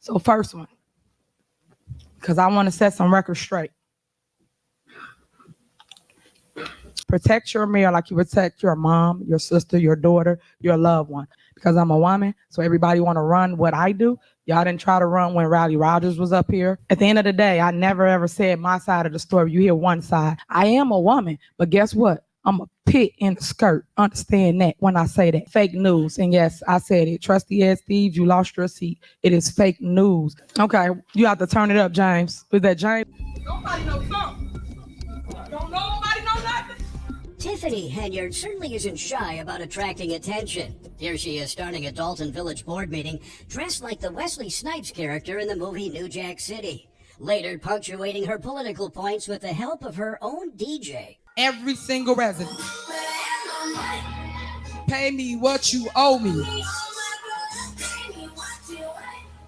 So first one, because I want to set some records straight. Protect your mayor like you protect your mom, your sister, your daughter, your loved one. Because I'm a woman, so everybody want to run what I do. Y'all didn't try to run when Rowdy Rogers was up here. At the end of the day, I never ever said my side of the story. You hear one side. I am a woman, but guess what? I'm a pit in the skirt. Understand that when I say that. Fake news. And yes, I said it. Trusty ass thieves, you lost your seat. It is fake news. Okay, you have to turn it up, James. Was that James? Nobody knows something. Don't nobody know nothing. Tiffany Henyard certainly isn't shy about attracting attention. Here she is starting a Dalton Village board meeting dressed like the Wesley Snipes character in the movie New Jack City, later punctuating her political points with the help of her own DJ. Every single resident, pay me what you owe me.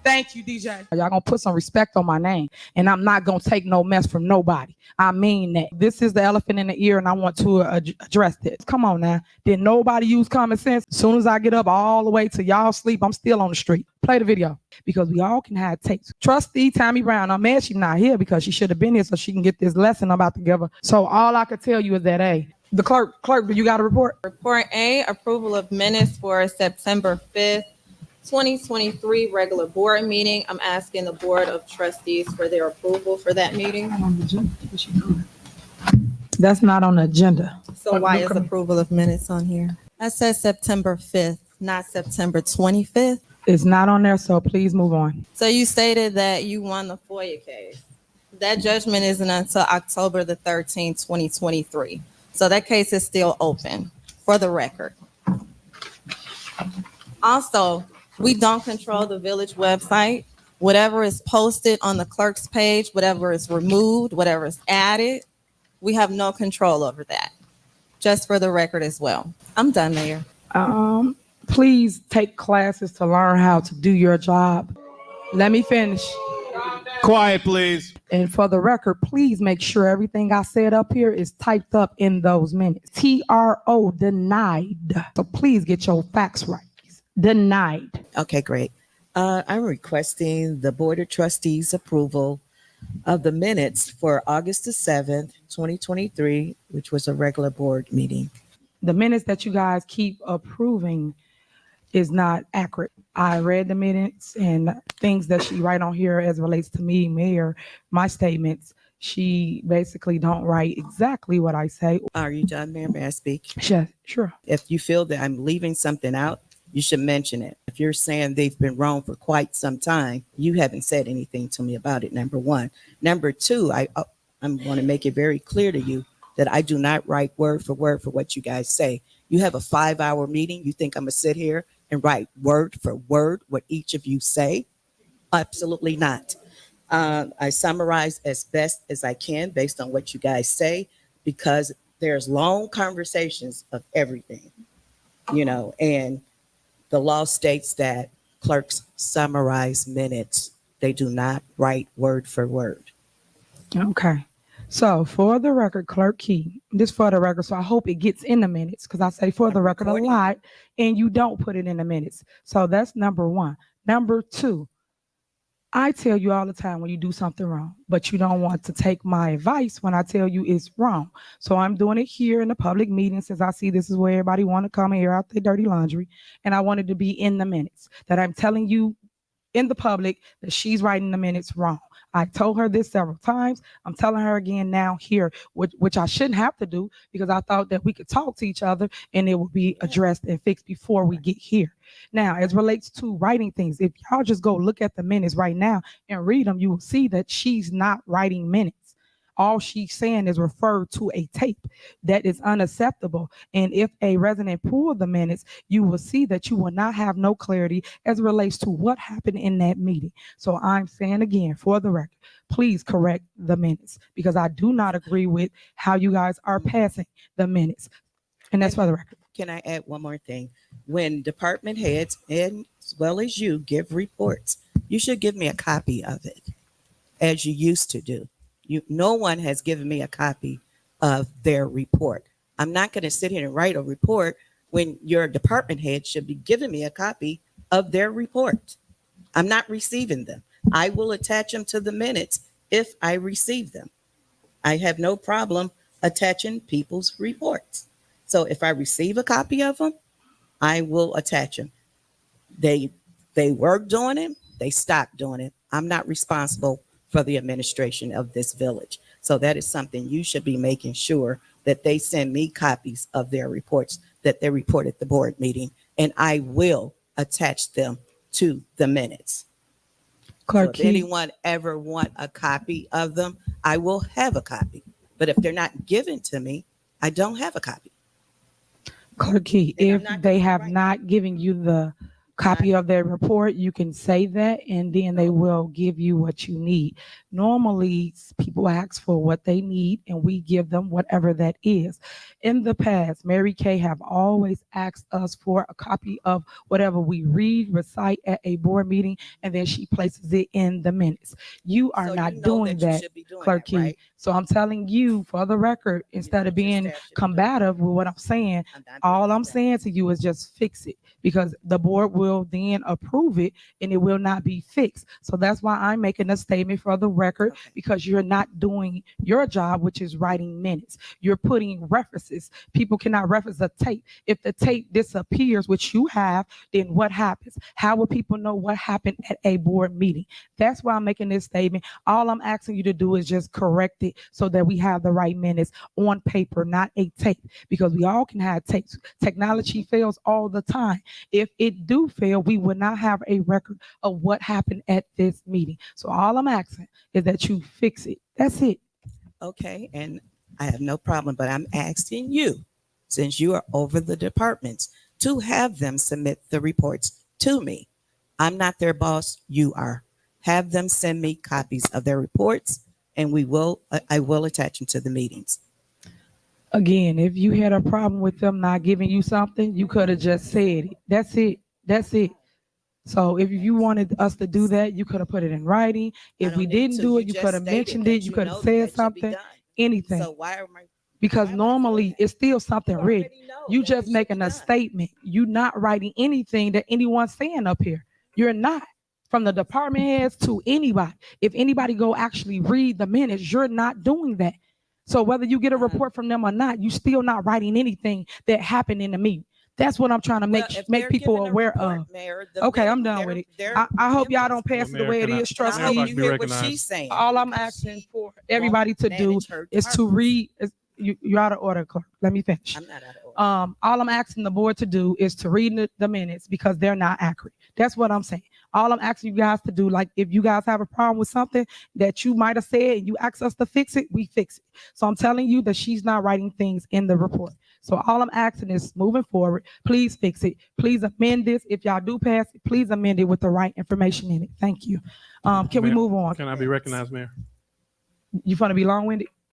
Thank you, DJ. Y'all gonna put some respect on my name, and I'm not gonna take no mess from nobody. I mean that. This is the elephant in the ear, and I want to address this. Come on now. Did nobody use common sense? As soon as I get up all the way to y'all sleep, I'm still on the street. Play the video, because we all can have takes. Trustee Tammy Brown, I'm mad she's not here because she should have been here so she can get this lesson I'm about to give her. So all I could tell you is that, A, the clerk, do you got a report? Report A, approval of minutes for September 5th. 2023 regular board meeting. I'm asking the Board of Trustees for their approval for that meeting. That's not on the agenda. So why is approval of minutes on here? I said September 5th, not September 25th. It's not on there, so please move on. So you stated that you won the FOIA case. That judgment isn't until October the 13th, 2023. So that case is still open, for the record. Also, we don't control the village website. Whatever is posted on the clerk's page, whatever is removed, whatever is added, we have no control over that. Just for the record as well. I'm done, Mayor. Please take classes to learn how to do your job. Let me finish. Quiet, please. And for the record, please make sure everything I said up here is typed up in those minutes. TRO, denied. So please get your facts right. Denied. Okay, great. I'm requesting the Board of Trustees approval of the minutes for August the 7th, 2023, which was a regular board meeting. The minutes that you guys keep approving is not accurate. I read the minutes and things that she write on here as relates to me, Mayor, my statements. She basically don't write exactly what I say. Are you done, Mayor? May I speak? Sure. If you feel that I'm leaving something out, you should mention it. If you're saying they've been wrong for quite some time, you haven't said anything to me about it, number one. Number two, I'm going to make it very clear to you that I do not write word for what you guys say. You have a 5-hour meeting. You think I'm going to sit here and write word for word what each of you say? Absolutely not. I summarize as best as I can based on what you guys say, because there's long conversations of everything, and the law states that clerks summarize minutes. They do not write word for word. Okay. So for the record, Clerk Key, this for the record, so I hope it gets in the minutes, because I say for the record a lot and you don't put it in the minutes. So that's number one. Number two, I tell you all the time when you do something wrong, but you don't want to take my advice when I tell you it's wrong. So I'm doing it here in the public meeting, since I see this is where everybody want to come and air out their dirty laundry. And I wanted to be in the minutes that I'm telling you in the public that she's writing the minutes wrong. I told her this several times. I'm telling her again now here, which I shouldn't have to do, because I thought that we could talk to each other and it would be addressed and fixed before we get here. Now, as relates to writing things, if y'all just go look at the minutes right now and read them, you will see that she's not writing minutes. All she's saying is refer to a tape. That is unacceptable. And if a resident pulled the minutes, you will see that you will not have no clarity as it relates to what happened in that meeting. So I'm saying again, for the record, please correct the minutes, because I do not agree with how you guys are passing the minutes. And that's for the record. Can I add one more thing? When department heads, and as well as you, give reports, you should give me a copy of it, as you used to do. No one has given me a copy of their report. I'm not going to sit here and write a report when your department head should be giving me a copy of their report. I'm not receiving them. I will attach them to the minutes if I receive them. I have no problem attaching people's reports. So if I receive a copy of them, I will attach them. They worked on it, they stopped doing it. I'm not responsible for the administration of this village. So that is something you should be making sure that they send me copies of their reports that they report at the board meeting, and I will attach them to the minutes. So Clerk if Key, anyone ever want a copy of them, I will have a copy. But if they're not given to me, I don't have a copy. Clerk Key, And I'm if not they gonna have write. not given you the copy of their report, you can say that, and then they will give you what you need. Normally, people ask for what they need, and we give them whatever that is. In the past, Mary Kay have always asked us for a copy of whatever we read, recite at a board meeting, and then she places it in the minutes. You are So not you know doing that you that, should be doing Clerk that, Key. right? So I'm telling you, for the record, instead of Your being staff should be doing combative with what I'm saying, I'm not doing all I'm that. saying to you is just fix it, because the board will then approve it and it will not be fixed. So that's why I'm making a statement for the record, Okay. because you're not doing your job, which is writing minutes. You're putting references. People cannot reference a tape. If the tape disappears, which you have, then what happens? How will people know what happened at a board meeting? That's why I'm making this statement. All I'm asking you to do is just correct it so that we have the right minutes on paper, not a tape, because we all can have tapes. Technology fails all the time. If it do fail, we will not have a record of what happened at this meeting. So all I'm asking is that you fix it. That's it. Okay, and I have no problem, but I'm asking you, since you are over the departments, to have them submit the reports to me. I'm not their boss, you are. Have them send me copies of their reports, and I will attach them to the meetings. Again, if you had a problem with them not giving you something, you could have just said it. That's it. That's it. So if you wanted us to do that, you could have put it in writing. I If we don't need didn't to. do You it, you just could have stated mentioned that it. You you could have know said that should be something, done. anything. So why am I? Because why am I doing normally that? it's still something You written. already know You that just it should be making a done. statement. You not writing anything that anyone's saying up here. You're not. From the department heads to anybody. If anybody go actually read the minutes, you're not doing that. So whether you get a report from them or not, you still not writing anything that happened in the meeting. That's what I'm trying to Well, if make they're people giving a aware report, of. Mayor, the Okay, I'm minute done with it. they're I hope y'all giving us- don't pass Well, it the Mayor, way it can I- is. And I Trust Mayor, if hope I me. can you be hear what recognized. she's saying. All I'm because asking she for everybody to do manage her is to departments. read. You're out of order, clerk. Let me finish. I'm not out of order. All I'm asking the board to do is to read the minutes because they're not accurate. That's what I'm saying. All I'm asking you guys to do, like if you guys have a problem with something that you might have said and you ask us to fix it, we fix it. So I'm telling you that she's not writing things in the report. So all I'm asking is moving forward, please fix it. Please amend this. If y'all do pass it, please amend it with the right information in it. Thank you. Can we Mayor, move on? Can I be recognized, Mayor? You want to be long-winded?